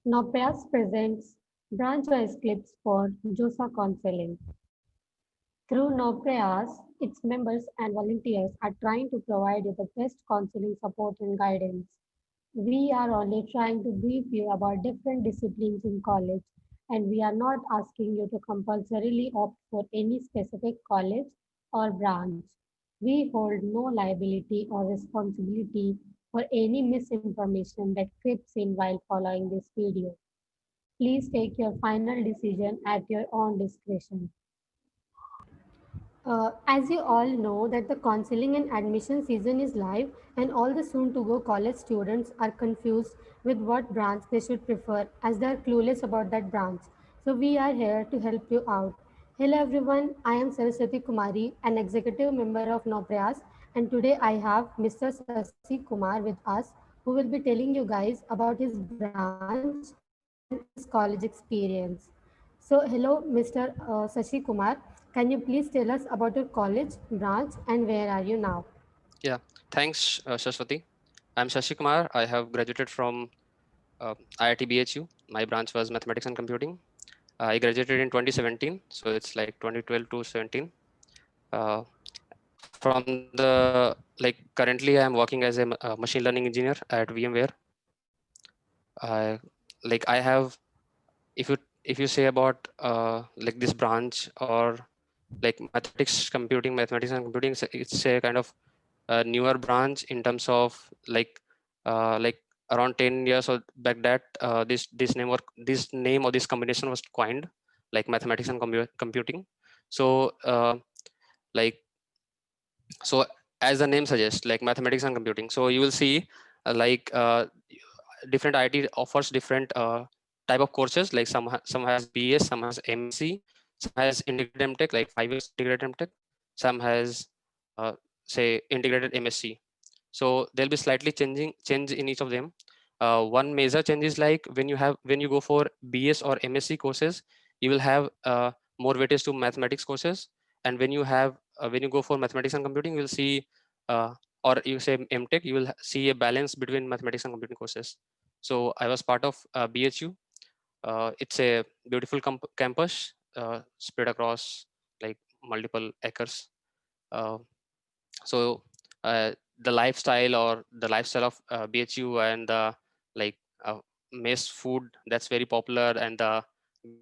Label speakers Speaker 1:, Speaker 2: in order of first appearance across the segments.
Speaker 1: Noprias presents branch-wise clips for JOSA counseling. Through Noprias, its members and volunteers are trying to provide you the best counseling support and guidance. We are only trying to brief you about different disciplines in college, and we are not asking you to compulsorily opt for any specific college or branch. We hold no liability or responsibility for any misinformation that creeps in while following this video. Please take your final decision at your own discretion. As you all know that the counseling and admission season is live and all the soon to go college students are confused with what branch they should prefer as they are clueless about that branch. So we are here to help you out. Hello everyone, I am Saraswati Kumari, an executive member of Noprayas, and today I have Mr. Sasi Kumar with us who will be telling you guys about his branch and his college experience. So hello Mr. Sashi Kumar, can you please tell us about your college, branch, and where are you now?
Speaker 2: Yeah, thanks, Shashwati. I'm Shashi Kumar. I have graduated from IIT BHU. My branch was Mathematics and Computing. I graduated in 2017, so it's like 2012 to 17. Uh, from the currently, I'm working as a machine learning engineer at VMware. I I have, if you say about like this branch or like mathematics and computing, it's a kind of a newer branch in terms of like around 10 years or back that this name or this combination was coined, like mathematics and computing. So like so as the name suggests, like mathematics and computing, so you will see uh, like uh, different IT offers different type of courses. Like some has BS, some has MSc, some has integrated MTech, like 5 years integrated MTech, some has uh, say integrated MSc. So there'll be slightly change in each of them. One major change is like when you go for BS or MSc courses, you will have more weightage to mathematics courses, and when you go for mathematics and computing, you'll see uh, or you say MTech, you will see a balance between mathematics and computing courses. So I was part of BHU. It's a beautiful campus spread across like multiple acres. Uh, so the lifestyle of BHU and the like mess food that's very popular, and the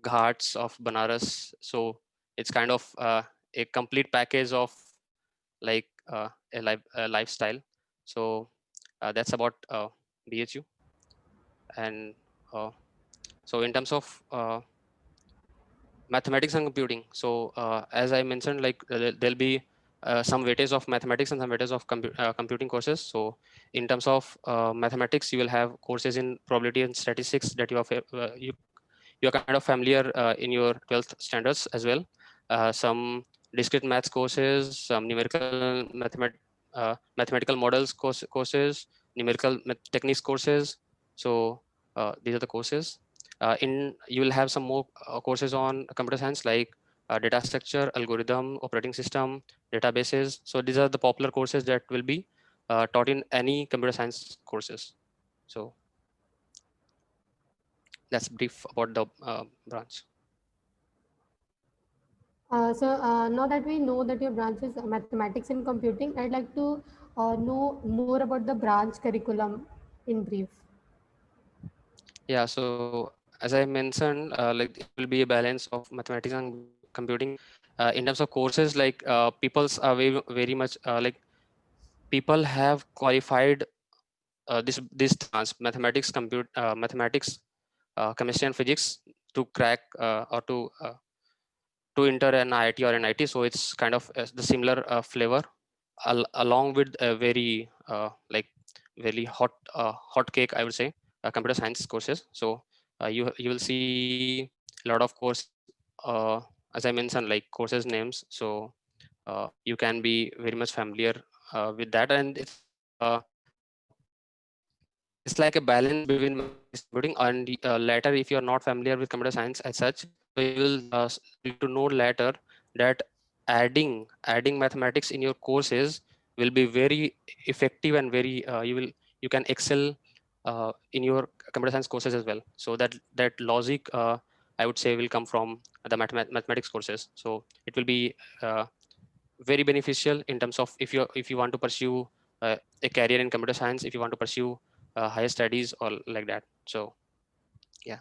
Speaker 2: ghats of Banaras. So it's kind of a complete package of like a lifestyle. So that's about BHU. And uh, so in terms of mathematics and computing, so as I mentioned, like there'll be some weightage of mathematics and some weightage of computing courses. So in terms of mathematics, you will have courses in probability and statistics that you are kind of familiar in your 12th standards as well. Some discrete maths courses, some mathematical models courses, techniques courses. So these are the courses. In you will have some more courses on computer science, like data structure, algorithm, operating system, databases. So these are the popular courses that will be taught in any computer science courses. So that's brief about the branch.
Speaker 1: Now that we know that your branch is mathematics and computing, I'd like to know more about the branch curriculum in brief.
Speaker 2: Yeah, so as I mentioned, like it will be a balance of mathematics and computing. In terms of courses, like people's are very much like people have qualified this trans mathematics, chemistry and physics to crack or to enter an IIT or an IT. So it's kind of the similar flavor, along with a very very hot cake, I would say, computer science courses. So you will see a lot of courses, as I mentioned, like courses names. So you can be very much familiar with that, and it's like a balance between mathematics and coding. And later, if you're not familiar with computer science as such, so you will get to know later that adding mathematics in your courses will be very effective, and very you can excel in your computer science courses as well. So that logic, I would say, will come from the mathematics courses. So it will be very beneficial in terms of if you want to pursue a career in computer science, if you want to pursue higher studies or like that. So yeah.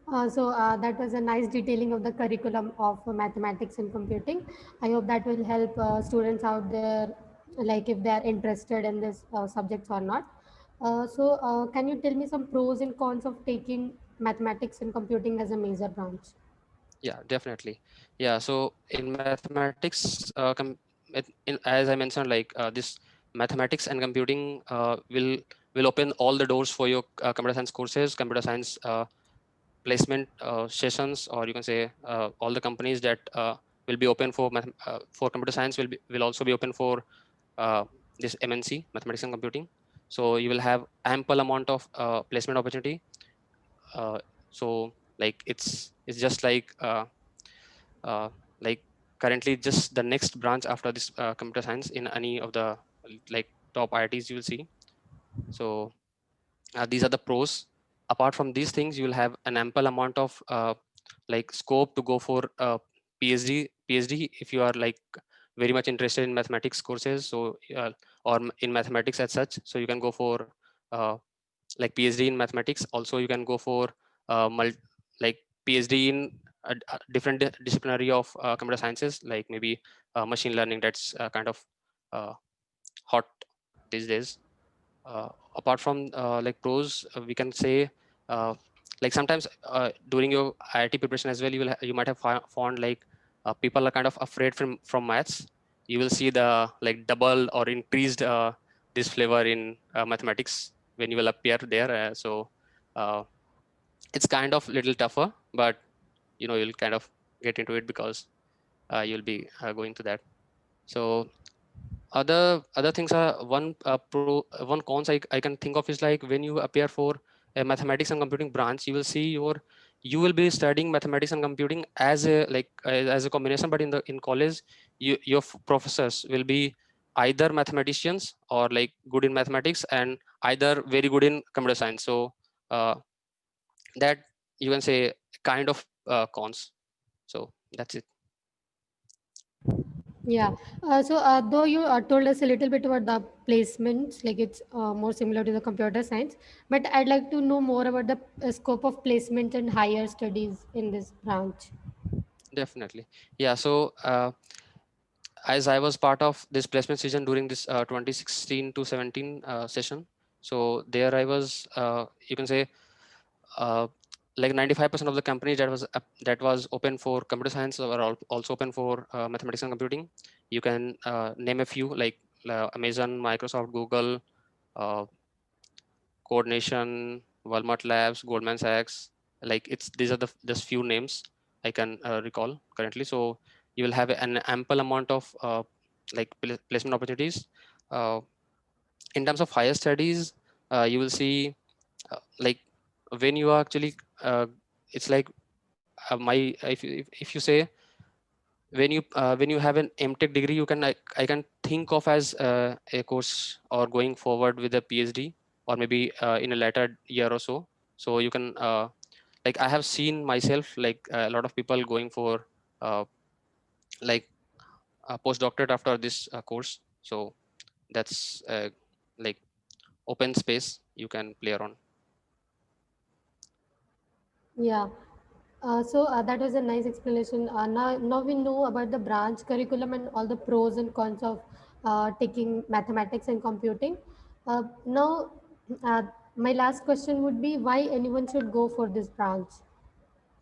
Speaker 1: That was a nice detailing of the curriculum of mathematics and computing. I hope that will help students out there, like if they are interested in this subjects or not. Can you tell me some pros and cons of taking mathematics and computing as a major branch?
Speaker 2: Yeah, definitely. Yeah, so in mathematics, as I mentioned, like this mathematics and computing will open all the doors for your computer science courses, computer science placement sessions, or you can say all the companies that will be open for computer science will also be open for this MNC, mathematics and computing. So you will have ample amount of placement opportunity. So like it's just uh, like currently just the next branch after this computer science in any of the like top IITs you will see. So these are the pros. Apart from these things, you will have an ample amount of like scope to go for PhD if you are like very much interested in mathematics courses. So or in mathematics as such, so you can go for uh, like PhD in mathematics. Also, you can go for like PhD in a different disciplinary of computer sciences, like maybe machine learning. That's kind of uh, hot these days. Apart from like pros, we can say like sometimes during your IIT preparation as well, you might have found like people are kind of afraid from maths. You will see the like double or increased this flavor in mathematics when you will appear there. Uh, it's kind of little tougher, but you'll kind of get into it because you'll be going to that. So other things are one cons I can think of is like when you appear for a mathematics and computing branch, you will be studying mathematics and computing as a like as a combination, but in college your professors will be either mathematicians or like good in mathematics and either very good in computer science. So uh, that you can say kind of cons. So that's it.
Speaker 1: Yeah. Though you told us a little bit about the placements, like it's more similar to the computer science, but I'd like to know more about the scope of placement and higher studies in this branch.
Speaker 2: Definitely. Yeah, so as I was part of this placement season during this 2016 to 17 session, so there I was, you can say, uh, like 95% of the companies that was open for computer science were also open for mathematics and computing. You can name a few like Amazon, Microsoft, Google, uh, Coordination, Walmart Labs, Goldman Sachs. Like it's these are the just few names I can recall currently. So you will have an ample amount of like placement opportunities. Uh, in terms of higher studies, you will see like when you are actually it's like my if you say when you have an MTech degree, you can I can think of as a course or going forward with a PhD or maybe in a later year or so. So you can like I have seen myself like a lot of people going for uh, like a postdoctorate after this course. So that's like open space you can play around.
Speaker 1: Yeah. That was a nice explanation. Now we know about the branch curriculum and all the pros and cons of taking mathematics and computing. Now, uh, my last question would be why anyone should go for this branch.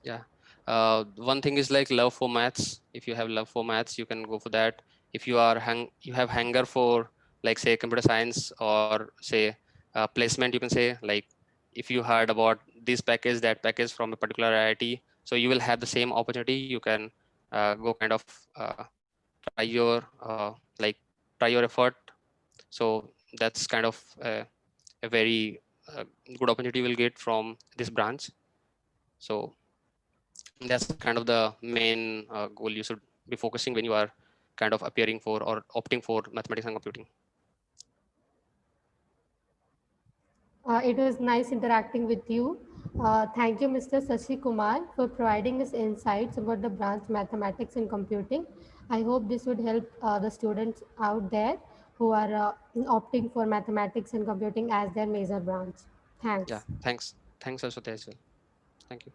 Speaker 2: Yeah. One thing is like love for maths. If you have love for maths, you can go for that. If you have hunger for like say computer science or say placement, you can say like if you heard about this package, that package from a particular IIT, so you will have the same opportunity. You can go kind of try your like try your effort. So that's kind of a very good opportunity you will get from this branch. So that's kind of the main goal you should be focusing when you are kind of appearing for or opting for mathematics and computing.
Speaker 1: It was nice interacting with you. Thank you, Mr. Sashi Kumar, for providing us insights about the branch mathematics and computing. I hope this would help the students out there who are opting for mathematics and computing as their major branch.
Speaker 2: Yeah,
Speaker 1: Thanks.
Speaker 2: thanks. Thanks, Saraswati, as well. Thank you.